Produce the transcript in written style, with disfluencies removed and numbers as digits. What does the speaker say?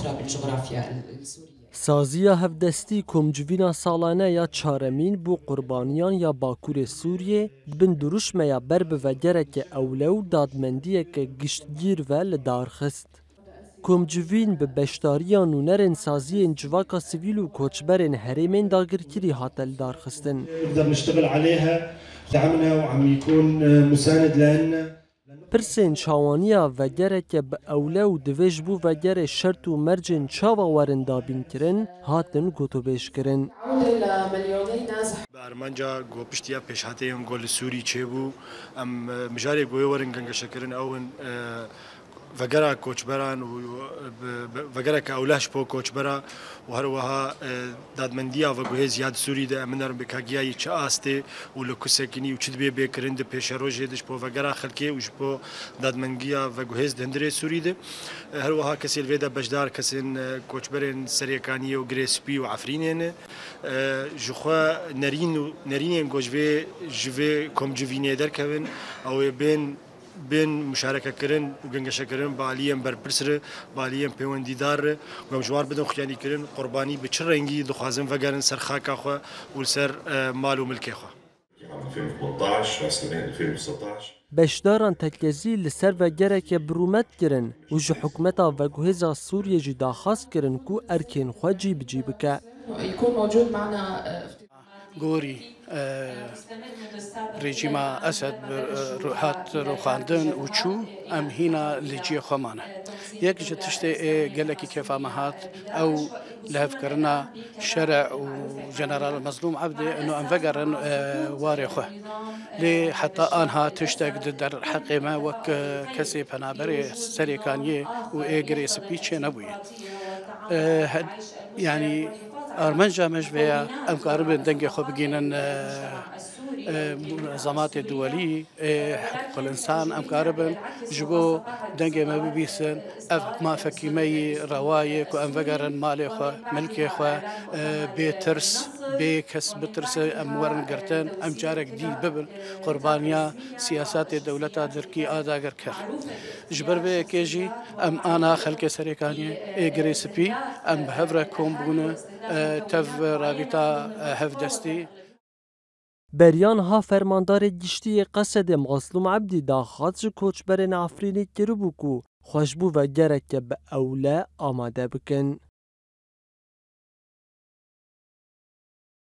طفرة بالجغرافيا السورية. سازیا هفدستی کمجوینا سالانه یا چارمین بو قربانیان یا باکور سوریه بن دروشمه یا برب و گرک اولو دادمندیه که گشتگیر و لدارخست. کمجوین به بشتاریان و نرن سازی انجواکا سیویل و کوچبرن هریمین داگرکری هاتل دارخستن. نقدر نشتغل عليها دعمنا وعم يكون مساند لنا. پرسین چاوانیا و گرک به اولو دویج بو و گر شرط و مرجن چاوا ورندا بین کرن هاتن گوتو بیش کرن. بارمانجا گو پشتیا پیش هاتیم گل سوری چه بو ام مجاری گوی ورن گنگش کرن اون وقرا کوچبران وقرا كأولاش بو کوچبرا وهروها دادمنديا وجوه زياد سوري ده منر بكاجيا يشاستي ولكسكني وشدبي بكرند بيشروجي دش بو وقرا خلكي وش بو دادمنديا وجوه دندري سوري ده هروها كسيل فيدا بجدار كسين کوچبرن سريكاني وغريسبي وعفرينين جخوا نرين جوجوه جوه كم جويني در كون او بين مشاركة كرن وجنجشة كرن باليم بربرسر باليم بيوندي دار ومجوار بدون خياني كرن قرباني بتشرنجي دخازن فجرن سرخاك أخوة والسر مال وملك أخوة. 2018 رسميا 2019 بشداران تکیزی لسر و گرک برومت کرن و جو حکمتا و گوهزا سوریه جی داخواست کرن کو ارکین خواجی بجی بکه. يكون موجود معنا گوری رژیم اسد هات روخاندن و چو ام هینا لجی خمانه یک جتشت گلکی کفا مهات او لهف کرنا شرع و جنرال مظلوم عبده انه انفجرن وارخه لي حتى انها تشتاق در حق ما وك كسي بنابري سريكانيه واجري سبيتش نبوي يعني أرمنجا مجبيا أم قاربين دنجي خو بجينن منظمات الدولية حقوق الإنسان أم قاربين جبو دنجي ما بيبيسن أف ما فكيمي روايك وأم فجرن مالي خو ملكي خو بترس بكسب ترس أم ورن قرتن أم جارك دي ببن قربانيا سياسات الدولة دركي آدا قركر جبر بي كيجي أم أنا خلق سريكاني إجري سبي أم بهفركم بونه تف رابطه هفدستی بریان ها فرماندار گشتی قصد مظلوم عبدی داخواست کوچبرن عفرینی کربو کو خوشبو و گرک به اوله آماده بکن.